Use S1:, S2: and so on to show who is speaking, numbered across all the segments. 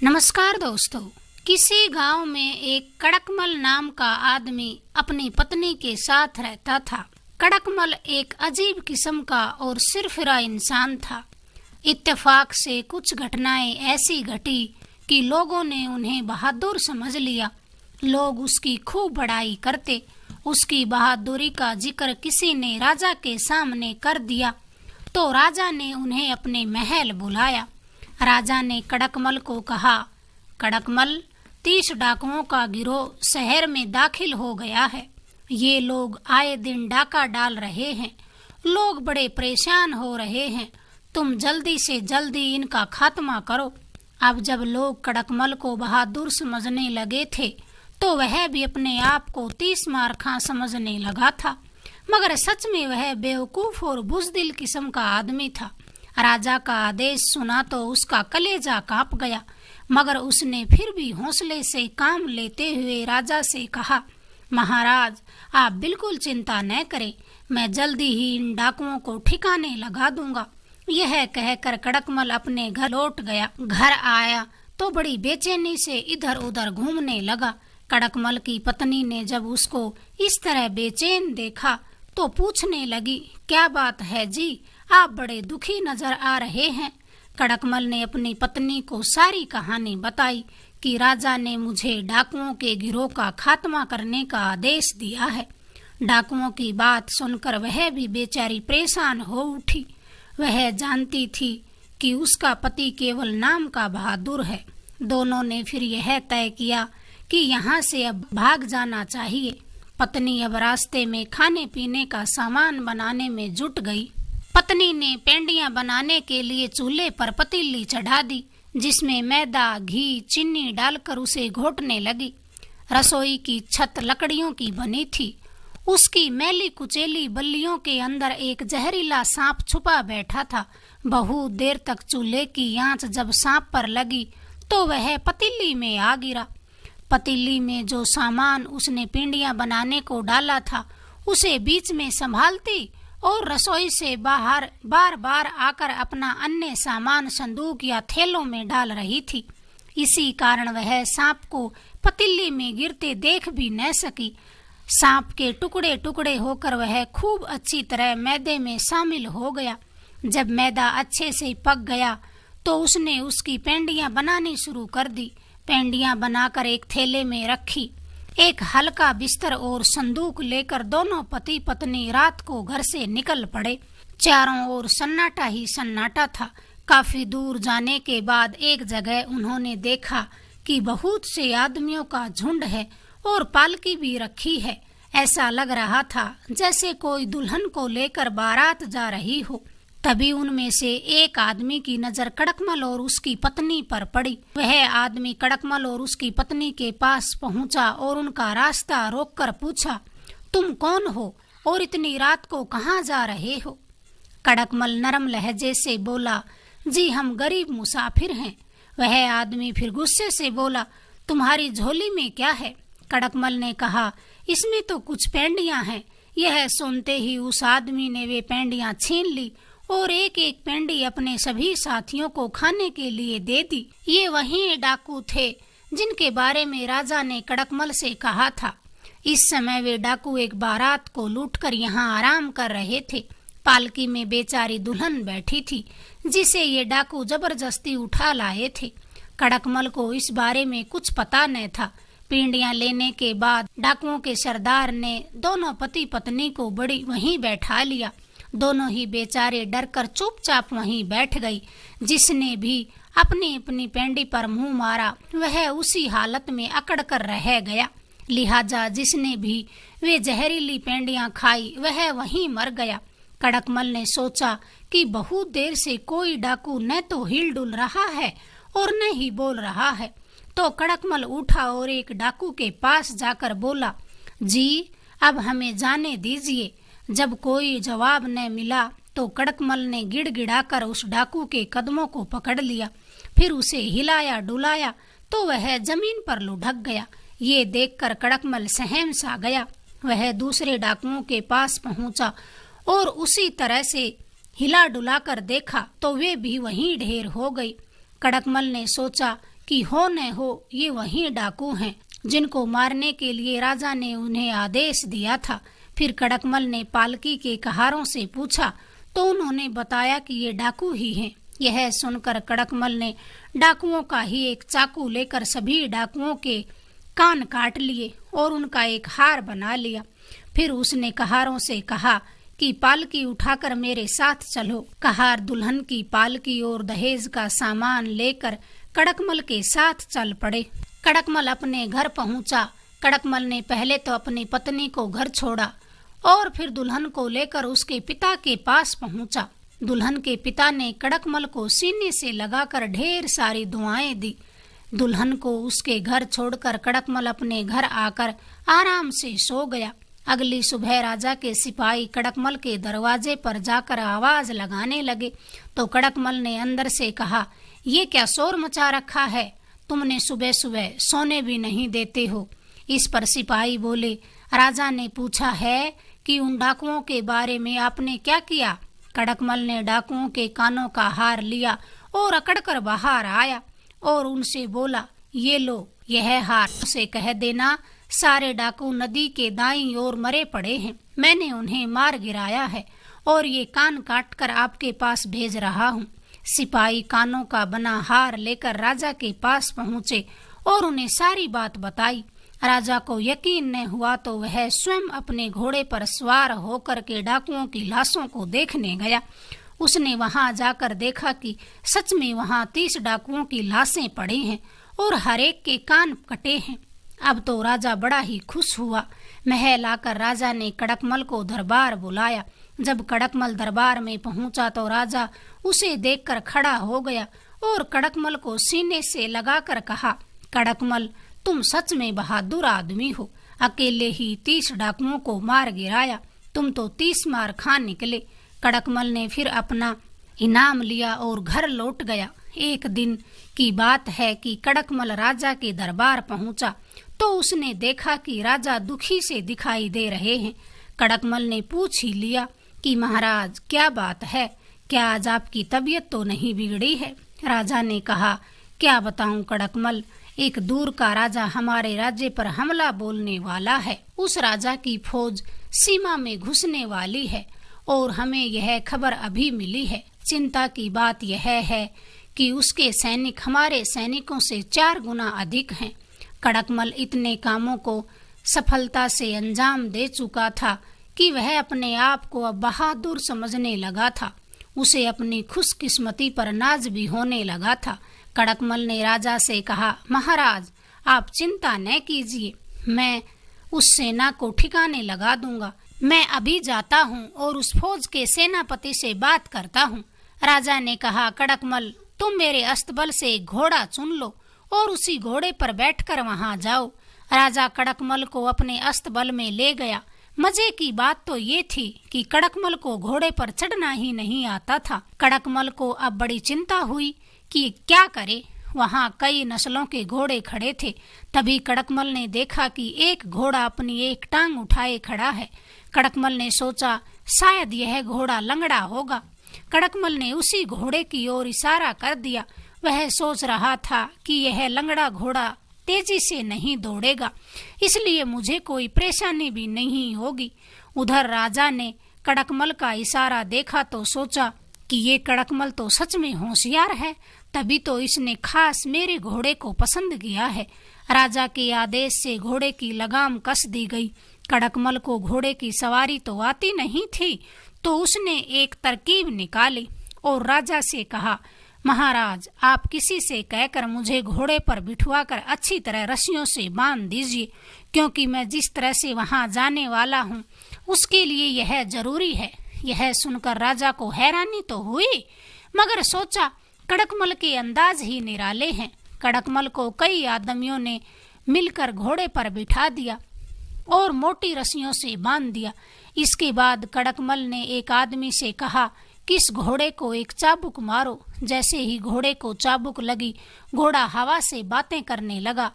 S1: नमस्कार दोस्तों। किसी गांव में एक कड़कमल नाम का आदमी अपनी पत्नी के साथ रहता था। कड़कमल एक अजीब किस्म का और सिरफिरा इंसान था। इत्तेफाक से कुछ घटनाएं ऐसी घटी कि लोगों ने उन्हें बहादुर समझ लिया। लोग उसकी खूब बड़ाई करते। उसकी बहादुरी का जिक्र किसी ने राजा के सामने कर दिया तो राजा ने उन्हें अपने महल बुलाया। राजा ने कड़कमल को कहा, कड़कमल, 30 डाकुओं का गिरोह शहर में दाखिल हो गया है। ये लोग आए दिन डाका डाल रहे हैं। लोग बड़े परेशान हो रहे हैं। तुम जल्दी से जल्दी इनका खात्मा करो। अब जब लोग कड़कमल को बहादुर समझने लगे थे तो वह भी अपने आप को 30 मारखा समझने लगा था, मगर सच में वह बेवकूफ और बुज़दिल किस्म का आदमी था। राजा का आदेश सुना तो उसका कलेजा कांप गया, मगर उसने फिर भी हौसले से काम लेते हुए राजा से कहा, महाराज, आप बिल्कुल चिंता न करें, मैं जल्दी ही इन डाकुओं को ठिकाने लगा दूंगा। यह कहकर कड़कमल अपने घर लौट गया। घर आया तो बड़ी बेचैनी से इधर उधर घूमने लगा। कड़कमल की पत्नी ने जब उसको इस तरह बेचैन देखा तो पूछने लगी, क्या बात है जी, आप बड़े दुखी नजर आ रहे हैं। कड़कमल ने अपनी पत्नी को सारी कहानी बताई कि राजा ने मुझे डाकुओं के गिरोह का खात्मा करने का आदेश दिया है। डाकुओं की बात सुनकर वह भी बेचारी परेशान हो उठी। वह जानती थी कि उसका पति केवल नाम का बहादुर है। दोनों ने फिर यह तय किया कि यहाँ से अब भाग जाना चाहिए। पत्नी अब रास्ते में खाने पीने का सामान बनाने में जुट गई। पत्नी ने पेंडियां बनाने के लिए चूल्हे पर पतीली चढ़ा दी, जिसमें मैदा, घी, चीनी डालकर उसे घोटने लगी। रसोई की छत लकड़ियों की बनी थी। उसकी मैली कुचेली बल्लियों के अंदर एक जहरीला सांप छुपा बैठा था। बहुत देर तक चूल्हे की आंच जब सांप पर लगी तो वह पतीली में आ गिरा। पतीली में जो सामान उसने पिंडियां बनाने को डाला था उसे बीच में संभालती और रसोई से बाहर बार बार आकर अपना अन्य सामान संदूक या थैलों में डाल रही थी। इसी कारण वह सांप को पतीली में गिरते देख भी न सकी। सांप के टुकड़े टुकड़े होकर वह खूब अच्छी तरह मैदे में शामिल हो गया। जब मैदा अच्छे से पक गया तो उसने उसकी पेंडियां बनानी शुरू कर दी। पेंडियां बनाकर एक थैले में रखी। एक हल्का बिस्तर और संदूक लेकर दोनों पति पत्नी रात को घर से निकल पड़े। चारों ओर सन्नाटा ही सन्नाटा था। काफी दूर जाने के बाद एक जगह उन्होंने देखा कि बहुत से आदमियों का झुंड है और पालकी भी रखी है। ऐसा लग रहा था जैसे कोई दुल्हन को लेकर बारात जा रही हो। तभी उनमें से एक आदमी की नजर कड़कमल और उसकी पत्नी पर पड़ी। वह आदमी कड़कमल और उसकी पत्नी के पास पहुंचा और उनका रास्ता रोककर पूछा, तुम कौन हो और इतनी रात को कहाँ जा रहे हो? कड़कमल नरम लहजे से बोला, जी हम गरीब मुसाफिर हैं। वह आदमी फिर गुस्से से बोला, तुम्हारी झोली में क्या है? कड़कमल ने कहा, इसमें तो कुछ पेंडियां हैं। यह सुनते ही उस आदमी ने वे पेंडियां छीन ली और एक एक पेंडी अपने सभी साथियों को खाने के लिए दे दी। ये वही डाकू थे जिनके बारे में राजा ने कड़कमल से कहा था। इस समय वे डाकू एक बारात को लूटकर यहाँ आराम कर रहे थे। पालकी में बेचारी दुल्हन बैठी थी जिसे ये डाकू जबरदस्ती उठा लाए थे। कड़कमल को इस बारे में कुछ पता न था। पेंडियां लेने के बाद डाकुओं के सरदार ने दोनों पति पत्नी को बड़ी वहीं बैठा लिया। दोनों ही बेचारे डरकर चुपचाप वहीं बैठ गई। जिसने भी अपनी अपनी पेंडी पर मुंह मारा वह उसी हालत में अकड़ कर रह गया। लिहाजा जिसने भी वे जहरीली पेंडियां खाई वह वहीं मर गया। कड़कमल ने सोचा कि बहुत देर से कोई डाकू न तो हिल डुल रहा है और न ही बोल रहा है। तो कड़कमल उठा और एक डाकू के पास जाकर बोला, जी अब हमें जाने दीजिए। जब कोई जवाब न मिला तो कड़कमल ने गिड़गिड़ाकर उस डाकू के कदमों को पकड़ लिया। फिर उसे हिलाया डुलाया तो वह जमीन पर लुढ़क गया। ये देखकर कड़कमल सहम सा गया। वह दूसरे डाकुओं के पास पहुंचा और उसी तरह से हिला डुला कर देखा तो वे भी वहीं ढेर हो गई। कड़कमल ने सोचा कि हो न हो ये वही डाकू हैं जिनको मारने के लिए राजा ने उन्हें आदेश दिया था। फिर कड़कमल ने पालकी के कहारों से पूछा तो उन्होंने बताया कि ये डाकू ही हैं। यह सुनकर कड़कमल ने डाकुओं का ही एक चाकू लेकर सभी डाकुओं के कान काट लिए और उनका एक हार बना लिया। फिर उसने कहारों से कहा कि पालकी उठाकर मेरे साथ चलो। कहार दुल्हन की पालकी और दहेज का सामान लेकर कड़कमल के साथ चल पड़े। कड़कमल अपने घर पहुंचा। कड़कमल ने पहले तो अपनी पत्नी को घर छोड़ा और फिर दुल्हन को लेकर उसके पिता के पास पहुंचा। दुल्हन के पिता ने कड़कमल को सीने से लगाकर ढेर सारी दुआएं दी। दुल्हन को उसके घर छोड़कर कड़कमल अपने घर आकर आराम से सो गया। अगली सुबह राजा के सिपाही कड़कमल के दरवाजे पर जाकर आवाज लगाने लगे तो कड़कमल ने अंदर से कहा, ये क्या शोर मचा रखा है? तुमने सुबह सुबह सोने भी नहीं देते हो। इस पर सिपाही बोले, राजा ने पूछा है कि उन डाकुओं के बारे में आपने क्या किया? कड़कमल ने डाकुओं के कानों का हार लिया और अकड़कर बाहर आया और उनसे बोला, ये लो यह हार, उसे कह देना सारे डाकू नदी के दाईं ओर मरे पड़े हैं। मैंने उन्हें मार गिराया है और ये कान काट कर आपके पास भेज रहा हूँ। सिपाही कानों का बना हार लेकर राजा के पास पहुँचे और उन्हें सारी बात बताई। राजा को यकीन न हुआ तो वह स्वयं अपने घोड़े पर सवार होकर के डाकुओं की लाशों को देखने गया। उसने वहां जाकर देखा कि सच में वहां 30 डाकुओं की लाशें पड़ी हैं और हर एक के कान कटे हैं। अब तो राजा बड़ा ही खुश हुआ। महल आकर राजा ने कड़कमल को दरबार बुलाया। जब कड़कमल दरबार में पहुंचा तो राजा उसे देखकर खड़ा हो गया और कड़कमल को सीने से लगाकर कहा, कड़कमल, तुम सच में बहादुर आदमी हो। अकेले ही 30 डाकुओं को मार गिराया। तुम तो 30 मार खा निकले। कड़कमल ने फिर अपना इनाम लिया और घर लौट गया। एक दिन की बात है कि कड़कमल राजा के दरबार पहुंचा तो उसने देखा कि राजा दुखी से दिखाई दे रहे हैं। कड़कमल ने पूछ ही लिया कि महाराज क्या बात है, क्या आज आपकी तबीयत तो नहीं बिगड़ी है? राजा ने कहा, क्या बताऊं कड़कमल, एक दूर का राजा हमारे राज्य पर हमला बोलने वाला है। उस राजा की फौज सीमा में घुसने वाली है और हमें यह खबर अभी मिली है। चिंता की बात यह है कि उसके सैनिक हमारे सैनिकों से 4 गुना अधिक हैं। कड़कमल इतने कामों को सफलता से अंजाम दे चुका था कि वह अपने आप को अब बहादुर समझने लगा था। उसे अपनी खुशकिस्मती पर नाज भी होने लगा था। कड़कमल ने राजा से कहा, महाराज आप चिंता न कीजिए, मैं उस सेना को ठिकाने लगा दूंगा। मैं अभी जाता हूँ और उस फौज के सेनापति से बात करता हूँ। राजा ने कहा, कड़कमल तुम मेरे अस्तबल से एक घोड़ा चुन लो और उसी घोड़े पर बैठकर वहां जाओ। राजा कड़कमल को अपने अस्तबल में ले गया। मजे की बात तो ये थी कि कड़कमल को घोड़े पर चढ़ना ही नहीं आता था। कड़कमल को अब बड़ी चिंता हुई कि क्या करे। वहां कई नस्लों के घोड़े खड़े थे। तभी कड़कमल ने देखा कि एक घोड़ा अपनी एक टांग उठाए खड़ा है। कड़कमल ने सोचा शायद यह घोड़ा लंगड़ा होगा। कड़कमल ने उसी घोड़े की ओर इशारा कर दिया। वह सोच रहा था कि यह लंगड़ा घोड़ा तेजी से नहीं दौड़ेगा, इसलिए मुझे कोई परेशानी भी नहीं होगी। उधर राजा ने कड़कमल का इशारा देखा तो सोचा कि ये कड़कमल तो सच में होशियार है, तभी तो इसने खास मेरे घोड़े को पसंद किया है। राजा के आदेश से घोड़े की लगाम कस दी गई। कड़कमल को घोड़े की सवारी तो आती नहीं थी, तो उसने एक तरकीब निकाली और राजा से कहा, महाराज आप किसी से कहकर मुझे घोड़े पर बिठवाकर अच्छी तरह रस्सियों से बांध दीजिए, क्योंकि मैं जिस तरह से वहां जाने वाला हूँ उसके लिए यह जरूरी है। यह सुनकर राजा को हैरानी तो हुई, मगर सोचा कड़कमल के अंदाज ही निराले हैं। कड़कमल को कई आदमियों ने मिलकर घोड़े पर बिठा दिया और मोटी रस्सियों से बांध दिया। इसके बाद कड़कमल ने एक आदमी से कहा कि इस घोड़े को एक चाबुक मारो। जैसे ही घोड़े को चाबुक लगी, घोड़ा हवा से बातें करने लगा।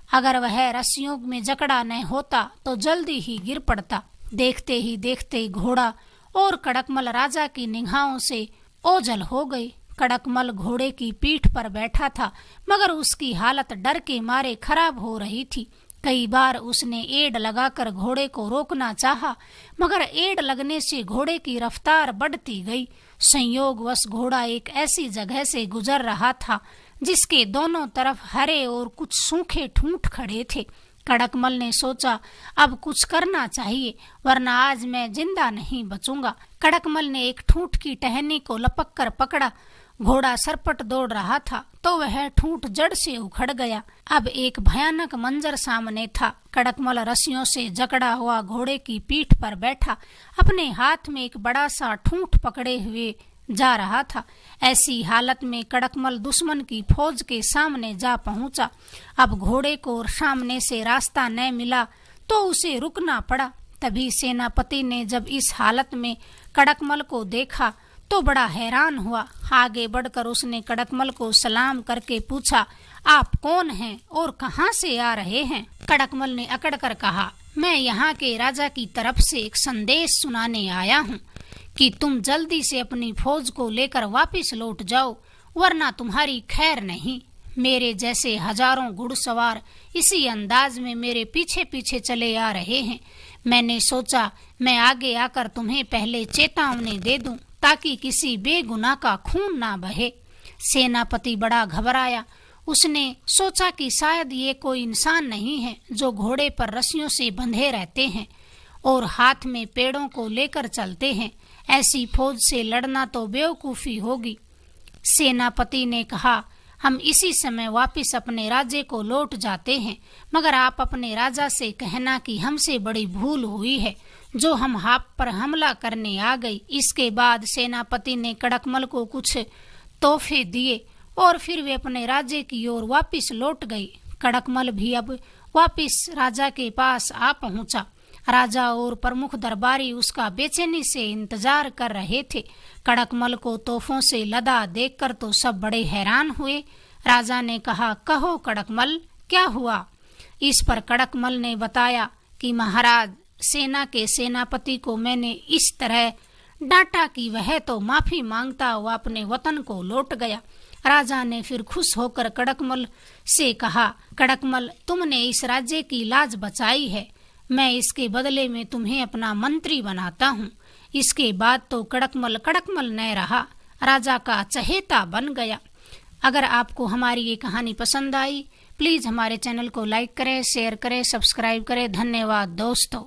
S1: अगर वह रस्सियों में जकड़ा न होता तो जल्दी ही गिर पड़ता। देखते ही देखते घोड़ा और कड़कमल राजा की निगाहों से ओझल हो गए। कड़कमल घोड़े की पीठ पर बैठा था, मगर उसकी हालत डर के मारे खराब हो रही थी। कई बार उसने एड़ लगाकर घोड़े को रोकना चाहा, मगर एड़ लगने से घोड़े की रफ्तार बढ़ती गई। संयोगवश घोड़ा एक ऐसी जगह से गुजर रहा था जिसके दोनों तरफ हरे और कुछ सूखे ठूंठ खड़े थे। कड़कमल ने सोचा, अब कुछ करना चाहिए, वरना आज मैं जिंदा नहीं बचूंगा। कड़कमल ने एक ठूंठ की टहनी को लपक कर पकड़ा। घोड़ा सरपट दौड़ रहा था तो वह ठूंठ जड़ से उखड़ गया। अब एक भयानक मंजर सामने था। कड़कमल रस्सियों से जकड़ा हुआ घोड़े की पीठ पर बैठा, अपने हाथ में एक बड़ा सा ठूंठ पकड़े हुए जा रहा था। ऐसी हालत में कड़कमल दुश्मन की फौज के सामने जा पहुंचा। अब घोड़े को सामने से रास्ता न मिला तो उसे रुकना पड़ा। तभी सेनापति ने जब इस हालत में कड़कमल को देखा तो बड़ा हैरान हुआ। आगे बढ़कर उसने कड़कमल को सलाम करके पूछा, आप कौन हैं और कहाँ से आ रहे हैं? कड़कमल ने अकड़ कर कहा, मैं यहाँ के राजा की तरफ से एक संदेश सुनाने आया हूँ कि तुम जल्दी से अपनी फौज को लेकर वापस लौट जाओ, वरना तुम्हारी खैर नहीं। मेरे जैसे हजारों घुड़सवार इसी अंदाज में मेरे पीछे पीछे चले आ रहे हैं। मैंने सोचा मैं आगे आकर तुम्हें पहले चेतावनी दे दूं ताकि किसी बेगुनाह का खून ना बहे। सेनापति बड़ा घबराया। उसने सोचा कि शायद ये कोई इंसान नहीं है जो घोड़े पर रस्सियों से बंधे रहते हैं और हाथ में पेड़ों को लेकर चलते हैं। ऐसी फौज से लड़ना तो बेवकूफ़ी होगी। सेनापति ने कहा, हम इसी समय वापस अपने राज्य को लौट जाते हैं, मगर आप अपने राजा से कहना कि हमसे बड़ी भूल हुई है जो हम आप पर हमला करने आ गई। इसके बाद सेनापति ने कड़कमल को कुछ तोहफे दिए और फिर वे अपने राज्य की ओर वापस लौट गई। कड़कमल भी अब वापस राजा के पास आ पहुंचा। राजा और प्रमुख दरबारी उसका बेचैनी से इंतजार कर रहे थे। कड़कमल को तोहफों से लदा देखकर तो सब बड़े हैरान हुए। राजा ने कहा, कहो कड़कमल, क्या हुआ? इस पर कड़कमल ने बताया कि महाराज, सेना के सेनापति को मैंने इस तरह डांटा कि वह तो माफी मांगता हुआ अपने वतन को लौट गया। राजा ने फिर खुश होकर कड़कमल से कहा, कड़कमल, तुमने इस राज्य की लाज बचाई है, मैं इसके बदले में तुम्हें अपना मंत्री बनाता हूँ। इसके बाद तो कड़कमल कड़कमल न रहा, राजा का चहेता बन गया। अगर आपको हमारी ये कहानी पसंद आई, प्लीज़ हमारे चैनल को लाइक करें, शेयर करें, सब्सक्राइब करें। धन्यवाद दोस्तों।